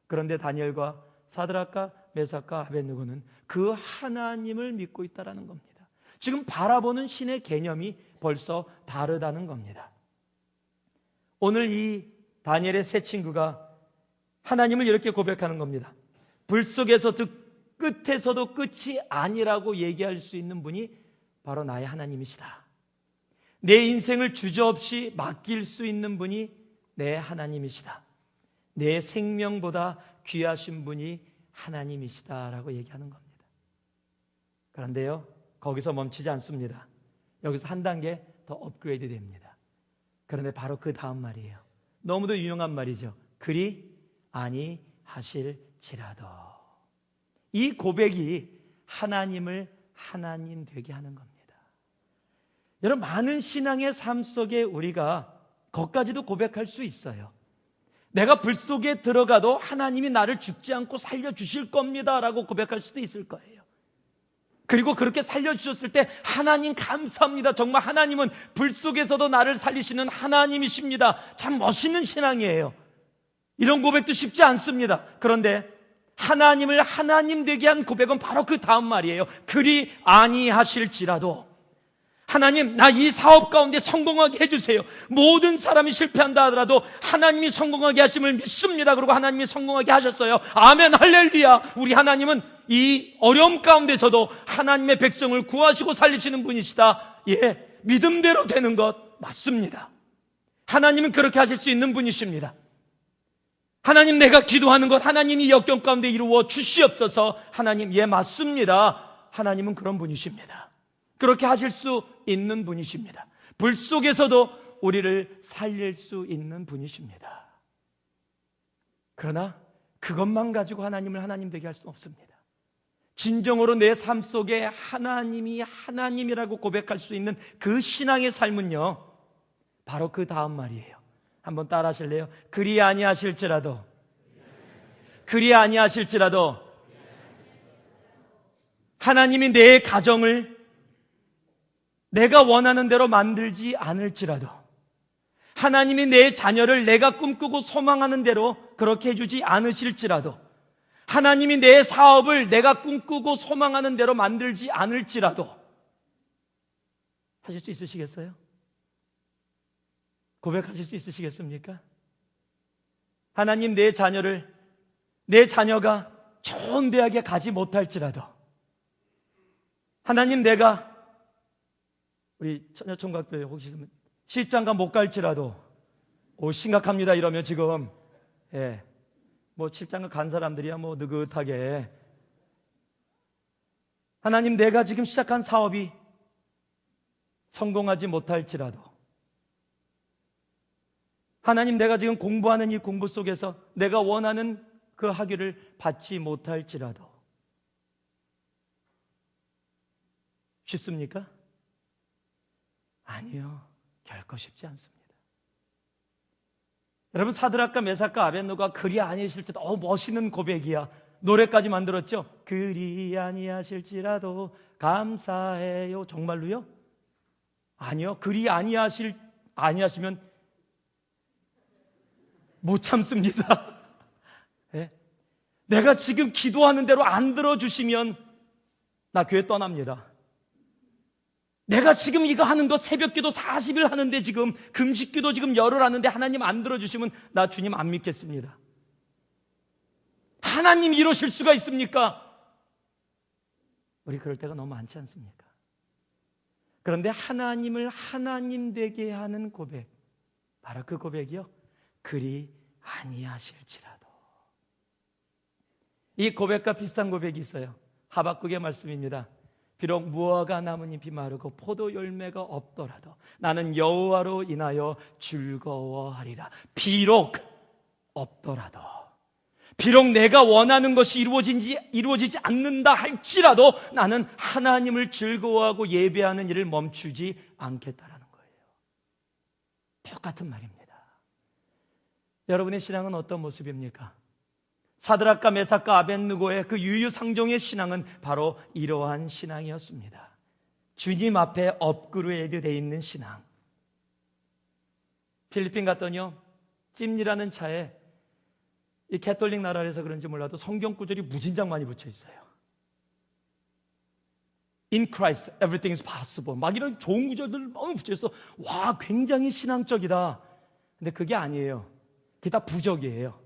그런데 다니엘과 사드락과 메삭과 아벳느고는 그 하나님을 믿고 있다는 겁니다. 지금 바라보는 신의 개념이 벌써 다르다는 겁니다. 오늘 이 다니엘의 세 친구가 하나님을 이렇게 고백하는 겁니다. 불 속에서도 끝에서도 끝이 아니라고 얘기할 수 있는 분이 바로 나의 하나님이시다. 내 인생을 주저없이 맡길 수 있는 분이 내 하나님이시다. 내 생명보다 귀하신 분이 하나님이시다라고 얘기하는 겁니다. 그런데요, 거기서 멈추지 않습니다. 여기서 한 단계 더 업그레이드 됩니다. 그런데 바로 그 다음 말이에요. 너무도 유용한 말이죠. 그리 아니하실지라도. 이 고백이 하나님을 하나님 되게 하는 겁니다. 여러분, 많은 신앙의 삶 속에 우리가 거기까지도 고백할 수 있어요. 내가 불 속에 들어가도 하나님이 나를 죽지 않고 살려주실 겁니다 라고 고백할 수도 있을 거예요. 그리고 그렇게 살려주셨을 때 하나님 감사합니다. 정말 하나님은 불 속에서도 나를 살리시는 하나님이십니다. 참 멋있는 신앙이에요. 이런 고백도 쉽지 않습니다. 그런데 하나님을 하나님 되게 한 고백은 바로 그 다음 말이에요. 그리 아니하실지라도. 하나님, 나 이 사업 가운데 성공하게 해주세요. 모든 사람이 실패한다 하더라도 하나님이 성공하게 하심을 믿습니다. 그리고 하나님이 성공하게 하셨어요. 아멘, 할렐루야. 우리 하나님은 이 어려움 가운데서도 하나님의 백성을 구하시고 살리시는 분이시다. 예, 믿음대로 되는 것 맞습니다. 하나님은 그렇게 하실 수 있는 분이십니다. 하나님, 내가 기도하는 것 하나님이 역경 가운데 이루어 주시옵소서. 하나님, 예, 맞습니다. 하나님은 그런 분이십니다. 그렇게 하실 수 있는 분이십니다. 불 속에서도 우리를 살릴 수 있는 분이십니다. 그러나 그것만 가지고 하나님을 하나님 되게 할 수는 없습니다. 진정으로 내 삶 속에 하나님이 하나님이라고 고백할 수 있는 그 신앙의 삶은요, 바로 그 다음 말이에요. 한번 따라 하실래요? 그리 아니하실지라도, 그리 아니하실지라도, 하나님이 내 가정을 내가 원하는 대로 만들지 않을지라도, 하나님이 내 자녀를 내가 꿈꾸고 소망하는 대로 그렇게 해주지 않으실지라도, 하나님이 내 사업을 내가 꿈꾸고 소망하는 대로 만들지 않을지라도 하실 수 있으시겠어요? 고백하실 수 있으시겠습니까? 하나님, 내 자녀가 좋은 대학에 가지 못할지라도, 하나님, 내가 우리 처녀총각들 혹시 시집장가 못 갈지라도, 심각합니다 이러면 지금, 예, 뭐 시집장가 간 사람들이야 뭐 느긋하게, 하나님, 내가 지금 시작한 사업이 성공하지 못할지라도, 하나님, 내가 지금 공부하는 이 공부 속에서 내가 원하는 그 학위를 받지 못할지라도. 쉽습니까? 아니요, 결코 쉽지 않습니다. 여러분, 사드락과 메삭과 아벳노가 그리 아니하실지라도 멋있는 고백이야. 노래까지 만들었죠. 그리 아니하실지라도 감사해요. 정말로요? 아니요, 그리 아니하시면 못 참습니다. 네? 내가 지금 기도하는 대로 안 들어주시면 나 교회 떠납니다. 내가 지금 이거 하는 거 새벽기도 40일 하는데 지금 금식기도 지금 열흘 하는데 하나님 안 들어주시면 나 주님 안 믿겠습니다. 하나님 이러실 수가 있습니까? 우리 그럴 때가 너무 많지 않습니까? 그런데 하나님을 하나님 되게 하는 고백, 바로 그 고백이요, 그리 아니하실지라도. 이 고백과 비슷한 고백이 있어요. 하박국의 말씀입니다. 비록 무화과 나뭇잎이 마르고 포도 열매가 없더라도 나는 여호와로 인하여 즐거워하리라. 비록 없더라도, 비록 내가 원하는 것이 이루어지지 않는다 할지라도 나는 하나님을 즐거워하고 예배하는 일을 멈추지 않겠다라는 거예요. 똑같은 말입니다. 여러분의 신앙은 어떤 모습입니까? 사드락과 메삭과 아벳느고의 그 유유상종의 신앙은 바로 이러한 신앙이었습니다. 주님 앞에 업그레이드 되어 있는 신앙. 필리핀 갔더니요, 찜이라는 차에 이 캐톨릭 나라에서 그런지 몰라도 성경 구절이 무진장 많이 붙여 있어요. In Christ, everything is possible. 막 이런 좋은 구절들 너무 붙여 있어. 와, 굉장히 신앙적이다. 근데 그게 아니에요. 그게 다 부적이에요.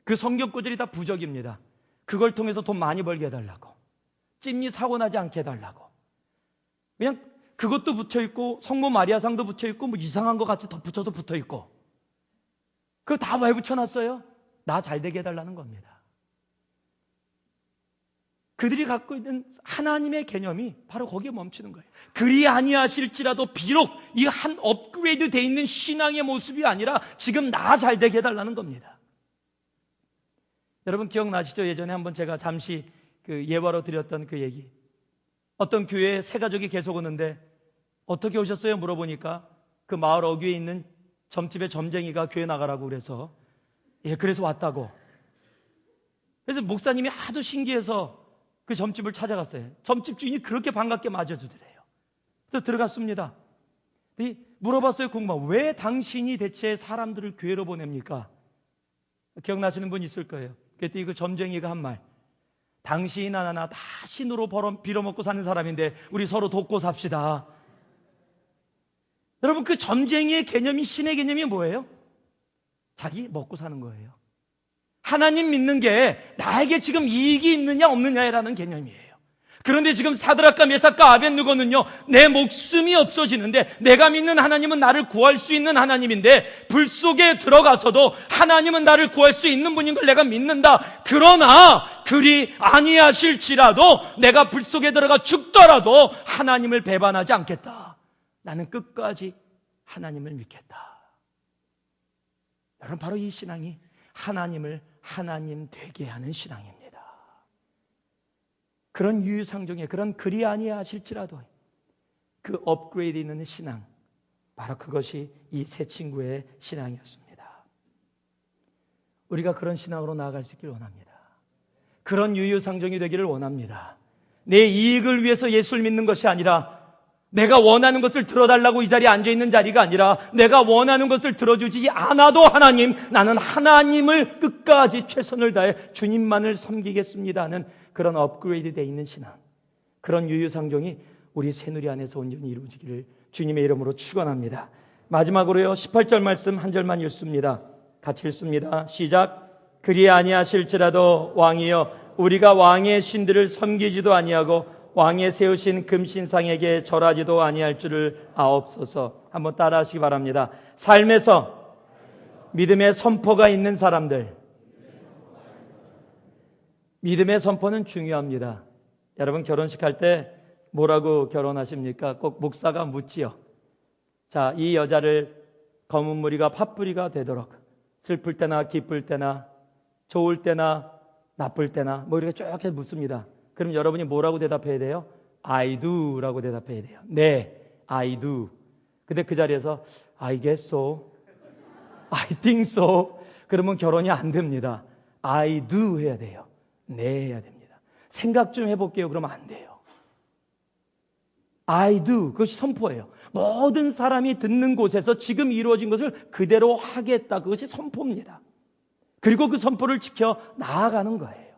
그 성경 구절이 다 부적입니다. 그걸 통해서 돈 많이 벌게 해달라고, 찜이 사고 나지 않게 해달라고. 그냥 그것도 붙어있고 성모 마리아상도 붙어있고 뭐 이상한 거 같이 덧붙여서 붙어있고, 그거 다 왜 붙여놨어요? 나 잘되게 해달라는 겁니다. 그들이 갖고 있는 하나님의 개념이 바로 거기에 멈추는 거예요. 그리 아니하실지라도 비록 이 한 업그레이드 돼 있는 신앙의 모습이 아니라 지금 나 잘되게 해달라는 겁니다. 여러분 기억나시죠? 예전에 한번 제가 잠시 그 예화로 드렸던 그 얘기. 어떤 교회에 세 가족이 계속 오는데 어떻게 오셨어요? 물어보니까 그 마을 어귀에 있는 점집의 점쟁이가 교회 나가라고 그래서, 그래서 왔다고. 그래서 목사님이 하도 신기해서 그 점집을 찾아갔어요. 점집 주인이 그렇게 반갑게 맞아주더래요. 그래서 들어갔습니다. 물어봤어요. 궁금한, 왜 당신이 대체 사람들을 교회로 보냅니까? 기억나시는 분 있을 거예요. 그랬더니 그 점쟁이가 한 말, 당신이나 나나 다 신으로 빌어먹고 사는 사람인데 우리 서로 돕고 삽시다. 여러분, 그 점쟁이의 개념이, 신의 개념이 뭐예요? 자기 먹고 사는 거예요. 하나님 믿는 게 나에게 지금 이익이 있느냐 없느냐라는 개념이에요. 그런데 지금 사드락과 메삭과 아벳느고는요, 내 목숨이 없어지는데 내가 믿는 하나님은 나를 구할 수 있는 하나님인데 불 속에 들어가서도 하나님은 나를 구할 수 있는 분인 걸 내가 믿는다. 그러나 그리 아니하실지라도 내가 불 속에 들어가 죽더라도 하나님을 배반하지 않겠다. 나는 끝까지 하나님을 믿겠다. 여러분, 바로 이 신앙이 하나님을 하나님 되게 하는 신앙입니다. 그런 유유상종의, 그런 그리 아니하실지라도 그 업그레이드 있는 신앙, 바로 그것이 이 세 친구의 신앙이었습니다. 우리가 그런 신앙으로 나아갈 수 있기를 원합니다. 그런 유유상종이 되기를 원합니다. 내 이익을 위해서 예수를 믿는 것이 아니라, 내가 원하는 것을 들어달라고 이 자리에 앉아있는 자리가 아니라, 내가 원하는 것을 들어주지 않아도 하나님, 나는 하나님을 끝까지 최선을 다해 주님만을 섬기겠습니다 하는 그런 업그레이드 되어 있는 신앙, 그런 유유상종이 우리 새누리 안에서 온전히 이루어지기를 주님의 이름으로 축원합니다. 마지막으로요, 18절 말씀 한 절만 읽습니다. 같이 읽습니다. 시작. 그리 아니하실지라도 왕이여, 우리가 왕의 신들을 섬기지도 아니하고 왕의 세우신 금신상에게 절하지도 아니할 줄을 아옵소서. 한번 따라 하시기 바랍니다. 삶에서 믿음의 선포가 있는 사람들, 믿음의 선포는 중요합니다. 여러분, 결혼식 할 때 뭐라고 결혼하십니까? 꼭 목사가 묻지요. 자, 이 여자를 검은 무리가 팥뿌리가 되도록 슬플 때나 기쁠 때나 좋을 때나 나쁠 때나 뭐 이렇게 쭉 묻습니다. 그럼 여러분이 뭐라고 대답해야 돼요? I do 라고 대답해야 돼요. 네, I do. 근데 그 자리에서 I guess so, I think so, 그러면 결혼이 안 됩니다. I do 해야 돼요. 네 해야 됩니다. 생각 좀 해볼게요. 그러면 안 돼요. I do, 그것이 선포예요. 모든 사람이 듣는 곳에서 지금 이루어진 것을 그대로 하겠다. 그것이 선포입니다. 그리고 그 선포를 지켜 나아가는 거예요.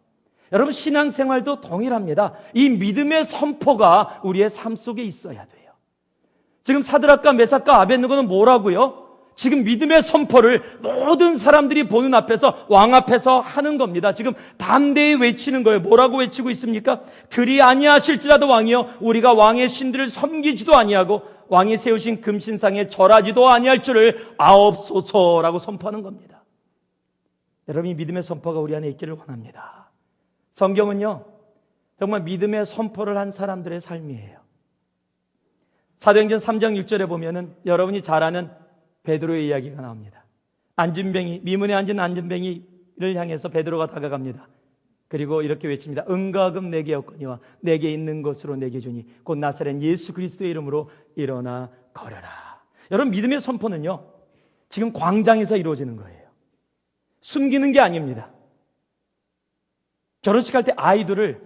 여러분, 신앙생활도 동일합니다. 이 믿음의 선포가 우리의 삶 속에 있어야 돼요. 지금 사드락과 메삭과 아벳느고는 뭐라고요? 지금 믿음의 선포를 모든 사람들이 보는 앞에서, 왕 앞에서 하는 겁니다. 지금 담대히 외치는 거예요. 뭐라고 외치고 있습니까? 그리 아니하실지라도 왕이여, 우리가 왕의 신들을 섬기지도 아니하고 왕이 세우신 금신상에 절하지도 아니할 줄을 아옵소서라고 선포하는 겁니다. 여러분, 이 믿음의 선포가 우리 안에 있기를 원합니다. 성경은요, 정말 믿음의 선포를 한 사람들의 삶이에요. 사도행전 3장 6절에 보면은 여러분이 잘 아는 베드로의 이야기가 나옵니다. 안진뱅이, 미문에 앉은 안진뱅이를 향해서 베드로가 다가갑니다. 그리고 이렇게 외칩니다. 은과 금 내게 없거니와 내게 있는 것으로 내게 주니 곧 나사렛 예수 그리스도의 이름으로 일어나 걸어라. 여러분, 믿음의 선포는요, 지금 광장에서 이루어지는 거예요. 숨기는 게 아닙니다. 결혼식 할 때 아이도를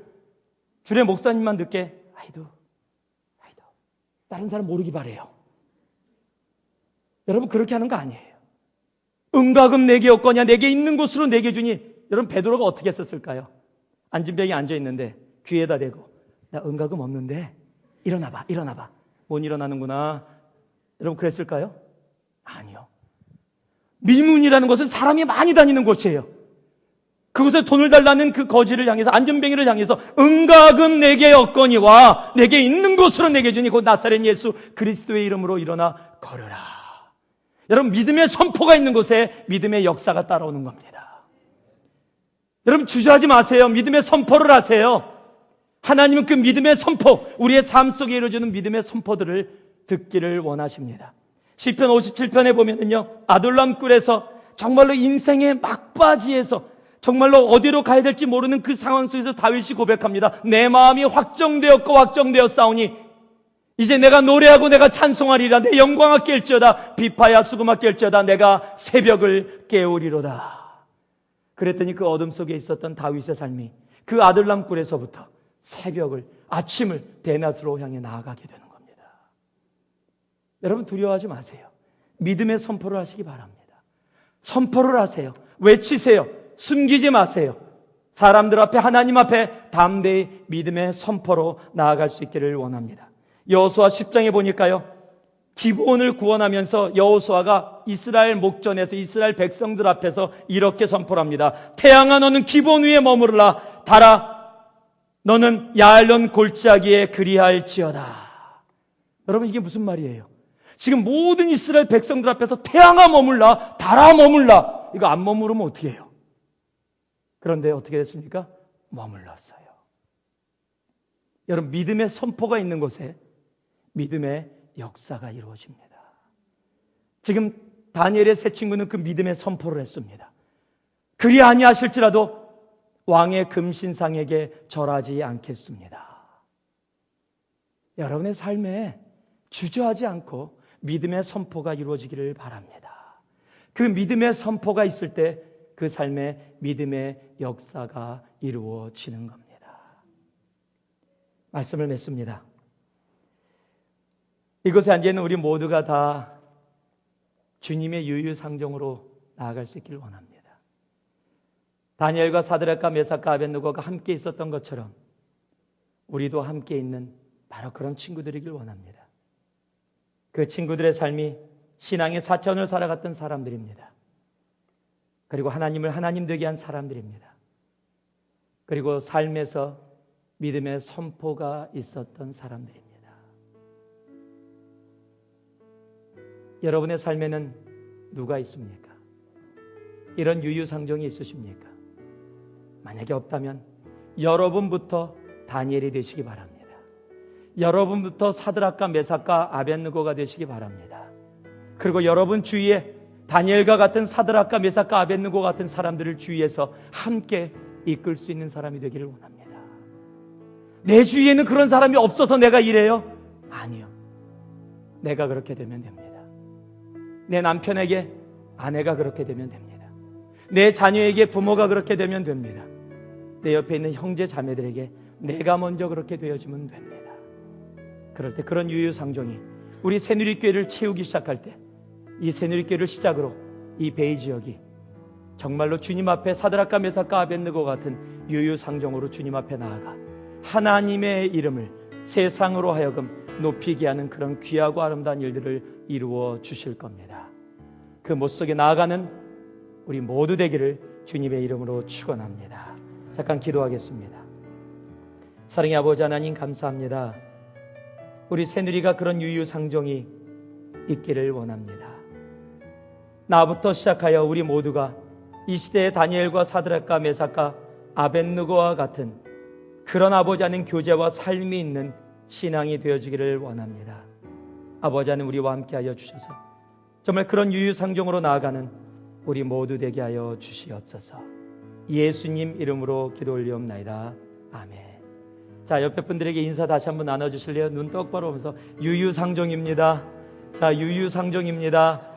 주례 목사님만 듣게 아이도 다른 사람 모르기 바래요. 여러분, 그렇게 하는 거 아니에요. 은과 금 내게 없거냐 내게 있는 곳으로 내게 주니. 여러분, 베드로가 어떻게 했었을까요? 안진병이 앉아있는데 귀에다 대고 나 은과 금 없는데 일어나봐. 못 일어나는구나. 여러분, 그랬을까요? 아니요. 미문이라는 것은 사람이 많이 다니는 곳이에요. 그곳에 돈을 달라는 그 거지를 향해서, 안전뱅이를 향해서 은과 금 내게 없거니와 내게 있는 곳으로 내게 주니 곧 나사렛 예수 그리스도의 이름으로 일어나 걸어라. 여러분, 믿음의 선포가 있는 곳에 믿음의 역사가 따라오는 겁니다. 여러분, 주저하지 마세요. 믿음의 선포를 하세요. 하나님은 그 믿음의 선포, 우리의 삶 속에 이루어지는 믿음의 선포들을 듣기를 원하십니다. 시편 57편에 보면은요, 아둘람 굴에서 정말로 인생의 막바지에서 정말로 어디로 가야 될지 모르는 그 상황 속에서 다윗이 고백합니다. 내 마음이 확정되었고 확정되었사오니 이제 내가 노래하고 내가 찬송하리라. 내 영광아 깰지어다. 비파야 수금아 깰지어다. 내가 새벽을 깨우리로다. 그랬더니 그 어둠 속에 있었던 다윗의 삶이 그 아둘람 굴에서부터 새벽을, 아침을 대낮으로 향해 나아가게 되는 겁니다. 여러분, 두려워하지 마세요. 믿음의 선포를 하시기 바랍니다. 선포를 하세요. 외치세요. 숨기지 마세요. 사람들 앞에, 하나님 앞에 담대히 믿음의 선포로 나아갈 수 있기를 원합니다. 여호수아 10장에 보니까요, 기브온을 구원하면서 여호수아가 이스라엘 목전에서 이스라엘 백성들 앞에서 이렇게 선포를 합니다. 태양아, 너는 기브온 위에 머무르라. 달아, 너는 야알론 골짜기에 그리할지어다. 여러분, 이게 무슨 말이에요? 지금 모든 이스라엘 백성들 앞에서 태양아 머물라, 달아 머물라. 이거 안 머무르면 어떻게 해요? 그런데 어떻게 됐습니까? 머물렀어요. 여러분, 믿음의 선포가 있는 곳에 믿음의 역사가 이루어집니다. 지금 다니엘의 세 친구는 그 믿음의 선포를 했습니다. 그리 아니하실지라도 왕의 금신상에게 절하지 않겠습니다. 여러분의 삶에 주저하지 않고 믿음의 선포가 이루어지기를 바랍니다. 그 믿음의 선포가 있을 때 그 삶에 믿음의 역사가 이루어지는 겁니다. 말씀을 맺습니다. 이곳에 앉아있는 우리 모두가 다 주님의 유유상종으로 나아갈 수 있기를 원합니다. 다니엘과 사드락과 메삭과 아벳느고가 함께 있었던 것처럼 우리도 함께 있는 바로 그런 친구들이길 원합니다. 그 친구들의 삶이 신앙의 사천을 살아갔던 사람들입니다. 그리고 하나님을 하나님 되게 한 사람들입니다. 그리고 삶에서 믿음의 선포가 있었던 사람들입니다. 여러분의 삶에는 누가 있습니까? 이런 유유상종이 있으십니까? 만약에 없다면 여러분부터 다니엘이 되시기 바랍니다. 여러분부터 사드락과 메삭과 아벳느고가 되시기 바랍니다. 그리고 여러분 주위에 다니엘과 같은 사드락과 메삭과 아벳느고 같은 사람들을 주위에서 함께 이끌 수 있는 사람이 되기를 원합니다. 내 주위에는 그런 사람이 없어서 내가 이래요? 아니요. 내가 그렇게 되면 됩니다. 내 남편에게 아내가 그렇게 되면 됩니다. 내 자녀에게 부모가 그렇게 되면 됩니다. 내 옆에 있는 형제 자매들에게 내가 먼저 그렇게 되어지면 됩니다. 그럴 때 그런 유유상종이 우리 새누리교회를 채우기 시작할 때, 이 새누리교회를 시작으로 이 베이 지역이 정말로 주님 앞에 사드락과 메삭과 아벳느고 같은 유유상종으로 주님 앞에 나아가 하나님의 이름을 세상으로 하여금 높이게 하는 그런 귀하고 아름다운 일들을 이루어 주실 겁니다. 그 모습 속에 나아가는 우리 모두 되기를 주님의 이름으로 축원합니다. 잠깐 기도하겠습니다. 사랑의 아버지 하나님, 감사합니다. 우리 새누리가 그런 유유상종이 있기를 원합니다. 나부터 시작하여 우리 모두가 이 시대의 다니엘과 사드락과 메삭과 아벳느고와 같은 그런 아버지 하나님 교제와 삶이 있는 신앙이 되어지기를 원합니다. 아버지 하나님, 우리와 함께하여 주셔서 정말 그런 유유상종으로 나아가는 우리 모두 되게 하여 주시옵소서. 예수님 이름으로 기도 올리옵나이다. 아멘. 자, 옆에 분들에게 인사 다시 한번 나눠주실래요? 눈 똑바로 보면서 유유상종입니다. 자, 유유상종입니다.